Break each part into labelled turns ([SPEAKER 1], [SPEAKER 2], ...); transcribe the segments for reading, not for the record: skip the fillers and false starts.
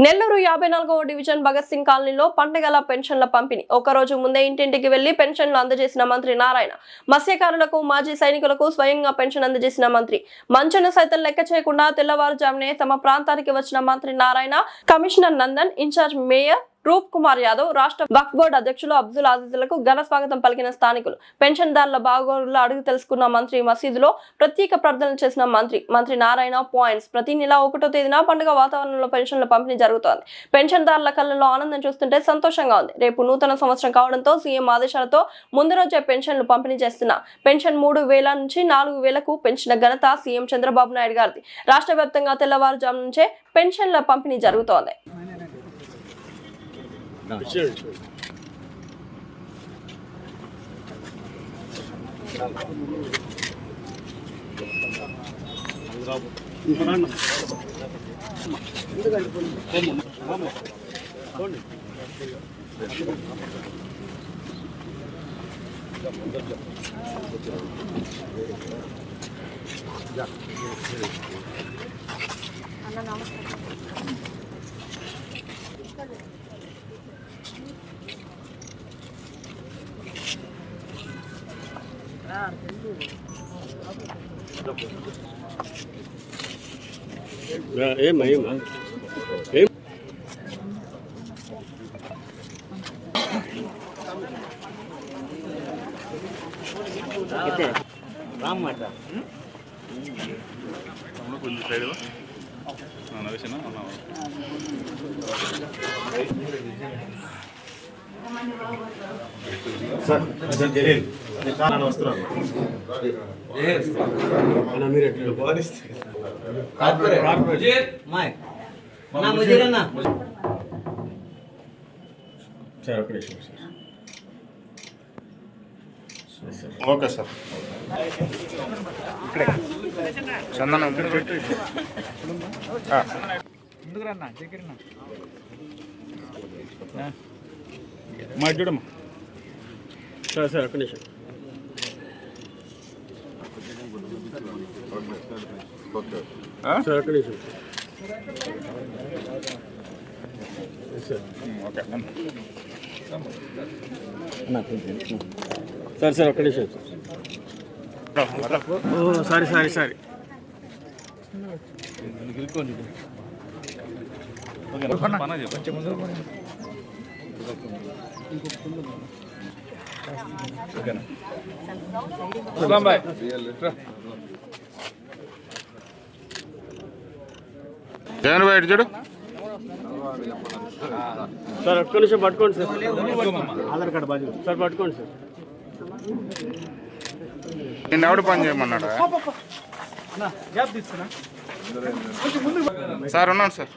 [SPEAKER 1] Nellore 54వ division Bhagat Singh కాలనీలో పండగల పెన్షన్ల పంపిణీ. ఒకరోజు ముందే ఇంటింటికి వెళ్లి పెన్షన్లు అందజేసిన మంత్రి నారాయణ. మత్స్యకారులకు, మాజీ సైనికులకు స్వయంగా పెన్షన్ అందజేసిన మంత్రి. మంచును సైతం లెక్క చేయకుండా తెల్లవారుజామునే తమ ప్రాంతానికి వచ్చిన మంత్రి Narayana, commissioner Nandan, in-charge mayor Roop Kumar Yadav, రాష్ట్ర వక్ఫ్ బోర్డు అధ్యక్షులు అబ్దుల్ అజీజ్లకు ఘన స్వాగతం పలికిన స్థానికులు. పెన్షన్దారుల బాగోగులు అడుగు తెలుసుకున్న మంత్రి. మసీదులో ప్రత్యేక ప్రార్థనలు చేసిన మంత్రి నారాయణ. పాయింట్స్. ప్రతి నెల 1వ తేదీన పండుగ వాతావరణంలో పెన్షన్ల పంపిణీ జరుగుతోంది. పెన్షన్దారుల కళ్ళల్లో ఆనందం చూస్తుంటే సంతోషంగా ఉంది. రేపు నూతన సంవత్సరం కావడంతో సీఎం ఆదేశాలతో ముందు రోజే పెన్షన్లు పంపిణీ చేస్తున్నా. పెన్షన్ 3,000 నుంచి 4,000కు పెంచిన ఘనత సీఎం చంద్రబాబు నాయుడు గారిది. రాష్ట్ర వ్యాప్తంగా తెల్లవారుజాము నుంచే పెన్షన్ల పంపిణీ జరుగుతోంది.
[SPEAKER 2] Okay sir. చందన మా చూడమ్మా సార్. సార్ ఒక్క నిమిషం. సార్ ఒక్క నిమిషం. సార్ సార్ ఒక్క నిమిషం. Sorry sorry sorry. జగన్ బయట చూడు సార్. ఒక్క నిమిషం పట్టుకోండి సార్. ఆధార్ కార్డు బాధ్యత సార్. పట్టుకోండి సార్. నేను ఎవడు పని చేయమన్నాడు సార్? ఉన్నాను సార్.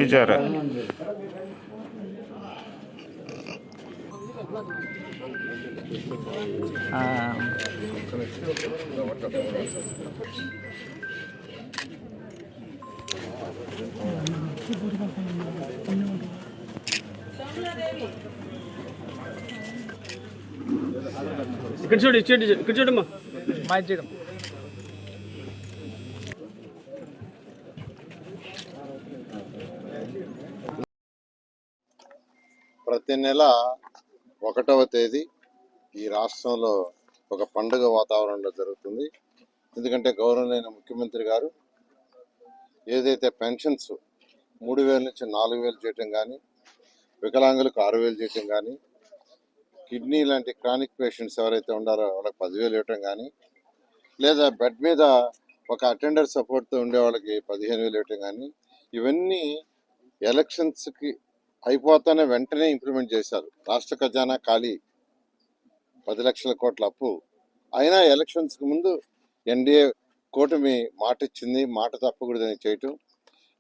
[SPEAKER 2] ఇచ్చారా? ఇక్కడ చూడు, ఇక్కడ చూడమ్మా. మా చేయడం
[SPEAKER 3] ప్రతి నెల 1వ తేదీ ఈ రాష్ట్రంలో ఒక పండుగ వాతావరణంలో జరుగుతుంది. ఎందుకంటే గౌరవనీయ ముఖ్యమంత్రి గారు ఏదైతే పెన్షన్స్ 3,000 నుంచి 4,000 చేయటం కానీ, వికలాంగులకు 6,000 చేయటం కానీ, కిడ్నీ లాంటి క్రానిక్ పేషెంట్స్ ఎవరైతే ఉన్నారో వాళ్ళకి 10,000 ఇవ్వటం కానీ, లేదా బెడ్ మీద ఒక అటెండర్ సపోర్ట్తో ఉండే వాళ్ళకి 15,000 ఇవ్వటం కానీ, ఇవన్నీ ఎలక్షన్స్కి అయిపోతానే వెంటనే ఇంప్లిమెంట్ చేశారు. రాష్ట్ర ఖజానా ఖాళీ, 10 లక్షల కోట్ల అప్పు. అయినా ఎలక్షన్స్కి ముందు ఎన్డీఏ కూటమి మాట ఇచ్చింది, మాట తప్పకూడదని చేయటం.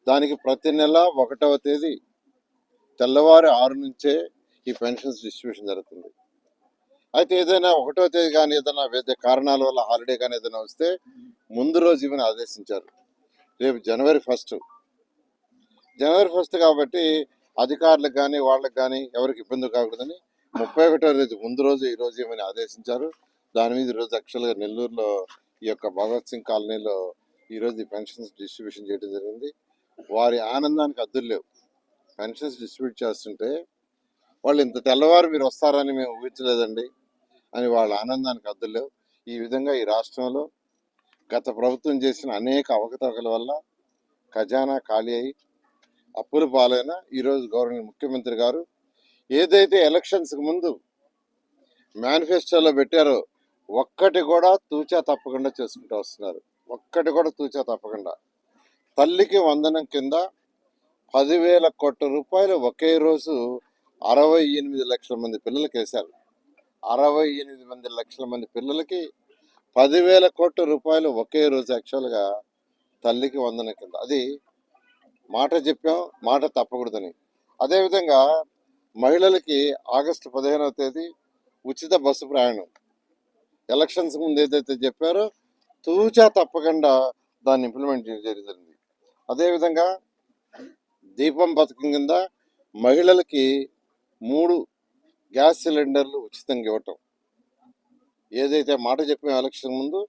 [SPEAKER 3] దానికి ప్రతి నెల 1వ తేదీ తెల్లవారు 6 నుంచే ఈ పెన్షన్స్ డిస్ట్రిబ్యూషన్ జరుగుతుంది. అయితే ఏదైనా 1వ తేదీ కానీ ఏదైనా వేరే కారణాల వల్ల హాలిడే కానీ ఏదైనా వస్తే ముందు రోజు ఇవన్నీ ఆదేశించారు. రేపు జనవరి 1 కాబట్టి అధికారులకు కానీ వాళ్ళకి కానీ ఎవరికి ఇబ్బంది కాకూడదని 31వ తేదీ ముందు రోజు ఈ రోజు ఏమని ఆదేశించారు. దాని మీద ఈరోజు యాక్చువల్గా నెల్లూరులో ఈ యొక్క భగత్ సింగ్ కాలనీలో ఈరోజు ఈ పెన్షన్స్ డిస్ట్రిబ్యూషన్ చేయడం జరిగింది. వారి ఆనందానికి అద్దులు లేవు. పెన్షన్స్ డిస్ట్రిబ్యూట్ చేస్తుంటే వాళ్ళు ఇంత తెల్లవారు మీరు వస్తారని మేము ఊహించలేదండి అని వాళ్ళ ఆనందానికి అద్దులు లేవు. ఈ విధంగా ఈ రాష్ట్రంలో గత ప్రభుత్వం చేసిన అనేక అవకతవకల వల్ల ఖజానా ఖాళీ అయి అప్పుల పాలైన ఈరోజు గవర్నర్ ముఖ్యమంత్రి గారు ఏదైతే ఎలక్షన్స్కి ముందు మేనిఫెస్టోలో పెట్టారో ఒక్కటి కూడా తూచా తప్పకుండా చేసుకుంటూ వస్తున్నారు. ఒక్కటి కూడా తూచా తప్పకుండా. తల్లికి వందనం కింద 10,000 కోట్ల రూపాయలు ఒకే రోజు 68 లక్షల మంది పిల్లలకి వేశారు. 68 లక్షల మంది పిల్లలకి 10,000 కోట్ల రూపాయలు ఒకే రోజు యాక్చువల్గా తల్లికి వందనం కింద. అది మాట చెప్పాం, మాట తప్పకూడదని. అదేవిధంగా మహిళలకి ఆగస్టు 15వ తేదీ ఉచిత బస్సు ప్రయాణం ఎలక్షన్స్ ముందు ఏదైతే చెప్పారో తూచా తప్పకుండా దాన్ని ఇంప్లిమెంట్ చేయడం జరిగింది. అదేవిధంగా దీపం పథకం కింద మహిళలకి 3 గ్యాస్ సిలిండర్లు ఉచితంగా ఇవ్వటం ఏదైతే మాట చెప్పాం ఎలక్షన్ ముందు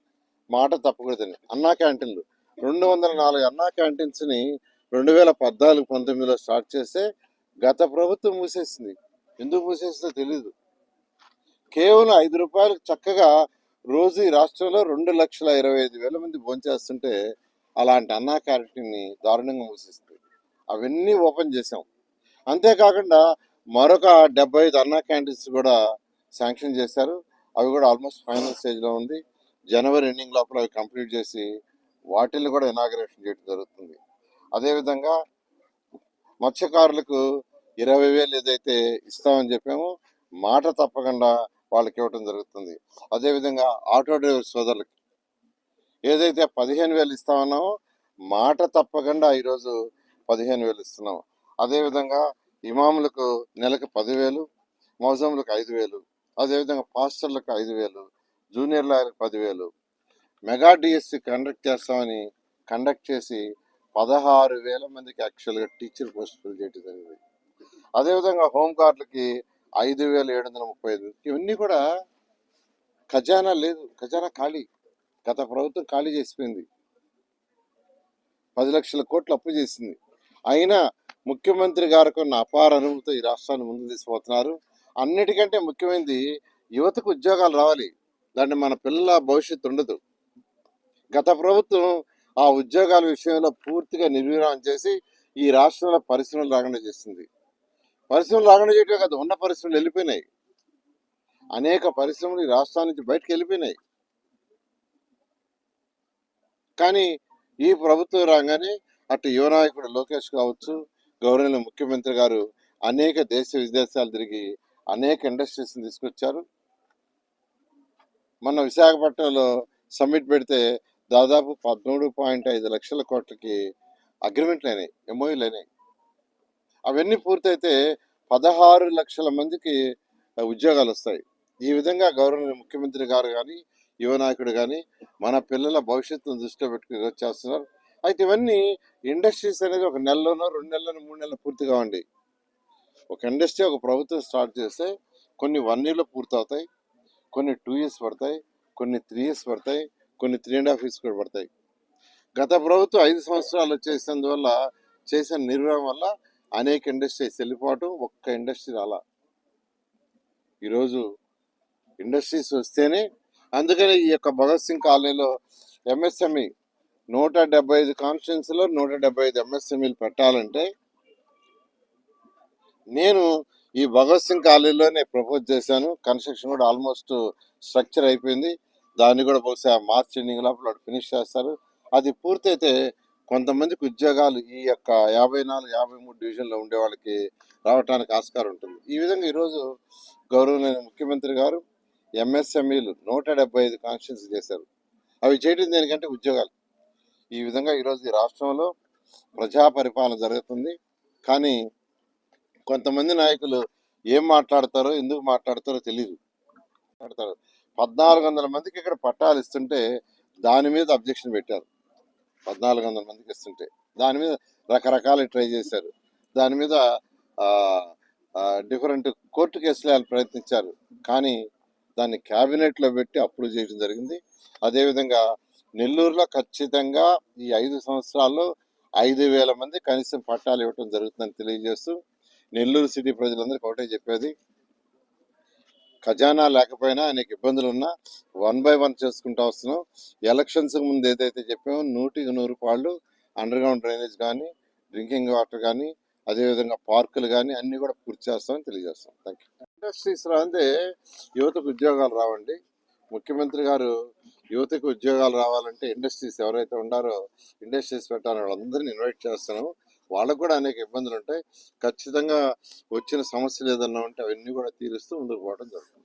[SPEAKER 3] మాట తప్పకూడదని. అన్నా క్యాంటీన్లు 204 అన్నా క్యాంటీన్స్ని 2014-19లో స్టార్ట్ చేస్తే గత ప్రభుత్వం మూసేసింది. ఎందుకు మూసేసిందో తెలీదు. కేవలం 5 రూపాయలకు చక్కగా రోజు ఈ రాష్ట్రంలో 2,25,000 మంది భోంచేస్తుంటే అలాంటి అన్నా క్యాంటీన్ని దారుణంగా మూసేస్తుంది. అవన్నీ ఓపెన్ చేసాం. అంతేకాకుండా మరొక 75 అన్నా క్యాంటీన్స్ కూడా శాంక్షన్ చేశారు. అవి కూడా ఆల్మోస్ట్ ఫైనల్ స్టేజ్లో ఉంది. జనవరి ఎండింగ్ లోపల అవి కంప్లీట్ చేసి వాటిని కూడా ఇనాగరేషన్ చేయడం జరుగుతుంది. అదేవిధంగా మత్స్యకారులకు 20,000 ఏదైతే ఇస్తామని చెప్పామో మాట తప్పకుండా వాళ్ళకి ఇవ్వటం జరుగుతుంది. అదేవిధంగా ఆటో డ్రైవర్ సోదరులకి ఏదైతే 15,000 ఇస్తామన్నామో మాట తప్పకుండా ఈరోజు 15,000 ఇస్తున్నాం. అదేవిధంగా ఇమాములకు నెలకు 10,000, మౌజములకు 5,000, అదేవిధంగా పాస్టర్లకు 5,000, జూనియర్ లాయర్లకు 10,000. మెగా డిఎస్సి కండక్ట్ చేసి 16,000 మందికి యాక్చువల్గా టీచర్ పోస్ట్ ఫిల్ చేయడం జరిగింది. అదేవిధంగా హోంగార్డులకి 5,735. ఇవన్నీ కూడా ఖజానా లేదు, ఖజానా ఖాళీ. గత ప్రభుత్వం ఖాళీ చేసిపోయింది. 10 లక్షల కోట్లు అప్పు చేసింది. అయినా ముఖ్యమంత్రి గారికి ఉన్న అపార అనుభూతితో ఈ రాష్ట్రాన్ని ముందుకు తీసుకుపోతున్నారు. అన్నిటికంటే ముఖ్యమైనది యువతకు ఉద్యోగాలు రావాలి. దాన్ని మన పిల్లల భవిష్యత్తు ఉండదు. గత ప్రభుత్వం ఆ ఉద్యోగాల విషయంలో పూర్తిగా నిర్వీర్యం చేసి ఈ రాష్ట్రంలో పరిశ్రమలు రాకుండా చేసింది. పరిశ్రమలు రాకుండా చేయటమే కాదు, ఉన్న పరిశ్రమలు వెళ్ళిపోయినాయి. అనేక పరిశ్రమలు ఈ రాష్ట్రాల నుంచి బయటకు వెళ్ళిపోయినాయి. కానీ ఈ ప్రభుత్వం రాగానే అటు యువ నాయకుడు లోకేష్ కావచ్చు, గౌరవనీయ ముఖ్యమంత్రి గారు అనేక దేశ విదేశాలు తిరిగి అనేక ఇండస్ట్రీస్ని తీసుకొచ్చారు. మన విశాఖపట్నంలో సమ్మిట్ పెడితే దాదాపు 13.5 లక్షల కోట్లకి అగ్రిమెంట్లు అయినాయి, ఎంఓయూలు అయినాయి. అవన్నీ పూర్తయితే 16 లక్షల మందికి ఉద్యోగాలు వస్తాయి. ఈ విధంగా గౌరవనీయ ముఖ్యమంత్రి గారు కానీ యువ నాయకుడు కానీ మన పిల్లల భవిష్యత్తును దృష్టిలో పెట్టుకుని చేస్తున్నారు. అయితే ఇవన్నీ ఇండస్ట్రీస్ అనేది ఒక నెలలోనో 2 నెలలోనో 3 నెలలు పూర్తి కావండి. ఒక ఇండస్ట్రీ ఒక ప్రభుత్వం స్టార్ట్ చేస్తే కొన్ని 1 yearలో పూర్తవుతాయి, కొన్ని 2 years పడతాయి, కొన్ని 3 years పడతాయి, కొన్ని 3.5 years కూడా పడతాయి. గత ప్రభుత్వం 5 సంవత్సరాలు చేసినందువల్ల చేసిన నిర్వహణ వల్ల అనేక ఇండస్ట్రీస్ వెళ్ళిపోవటం, ఒక్క ఇండస్ట్రీ రాలా. ఈరోజు ఇండస్ట్రీస్ వస్తేనే, అందుకని ఈ యొక్క భగత్ సింగ్ కాలనీలో ఎంఎస్ఎంఈ 175 కాన్స్టిట్యున్సీలో 175 ఎంఎస్ఎంఈలు పెట్టాలంటే నేను ఈ భగత్ సింగ్ కాలనీలోనే ప్రపోజ్ చేశాను. కన్స్ట్రక్షన్ కూడా ఆల్మోస్ట్ స్ట్రక్చర్ అయిపోయింది. దాన్ని కూడా బహుశా మార్చ్ ఎండింగ్ లోపల ఫినిష్ చేస్తారు. అది పూర్తయితే కొంతమందికి ఉద్యోగాలు ఈ యొక్క 54-53 డివిజన్లో ఉండే వాళ్ళకి రావడానికి ఆస్కారం ఉంటుంది. ఈ విధంగా ఈరోజు గౌరవనీయ ముఖ్యమంత్రి గారు ఎంఎస్ఎంఈలు 175 కాన్స్టిట్యున్సీ చేశారు. అవి చేయడం దేనికంటే ఉద్యోగాలు. ఈ విధంగా ఈరోజు ఈ రాష్ట్రంలో ప్రజా పరిపాలన జరుగుతుంది. కానీ కొంతమంది నాయకులు ఏం మాట్లాడతారో, ఎందుకు మాట్లాడతారో తెలియదు. 1,400 మందికి ఇక్కడ పట్టాలు ఇస్తుంటే దాని మీద అబ్జెక్షన్ పెట్టారు. 1,400 మందికి ఇస్తుంటే దాని మీద రకరకాల ట్రై చేశారు. దాని మీద డిఫరెంట్ కోర్టు కేసులు వాళ్ళు ప్రయత్నించారు. కానీ దాన్ని క్యాబినెట్లో పెట్టి అప్రూవ్ చేయడం జరిగింది. అదేవిధంగా నెల్లూరులో ఖచ్చితంగా ఈ 5 సంవత్సరాల్లో 5,000 మంది కనీసం పట్టాలు ఇవ్వటం జరుగుతుందని తెలియజేస్తూ నెల్లూరు సిటీ ప్రజలందరికీ ఒకటే చెప్పేది, ఖజానా లేకపోయినా అనేక ఇబ్బందులు ఉన్నా 1 by 1 చేసుకుంటూ వస్తున్నాం. ఎలక్షన్స్ ముందు ఏదైతే చెప్పామో 100కి 100 పాళ్ళు అండర్ గ్రౌండ్ డ్రైనేజ్ కానీ, డ్రింకింగ్ వాటర్ కానీ, అదేవిధంగా పార్కులు కానీ అన్ని కూడా పూర్తి చేస్తామని తెలియజేస్తాం. Thank you. ఇండస్ట్రీస్ అంటే యువతకు ఉద్యోగాలు రావండి. ముఖ్యమంత్రి గారు యువతకు ఉద్యోగాలు రావాలంటే ఇండస్ట్రీస్ ఎవరైతే ఉండారో ఇండస్ట్రీస్ పెట్టాలని వాళ్ళందరినీ ఇన్వైట్ చేస్తున్నాము. వాళ్ళకు కూడా అనేక ఇబ్బందులు ఉంటాయి. ఖచ్చితంగా వచ్చిన సమస్యలు ఏదన్నా ఉంటే అవన్నీ కూడా తీరుస్తూ ముందుకు పోవడం జరుగుతుంది.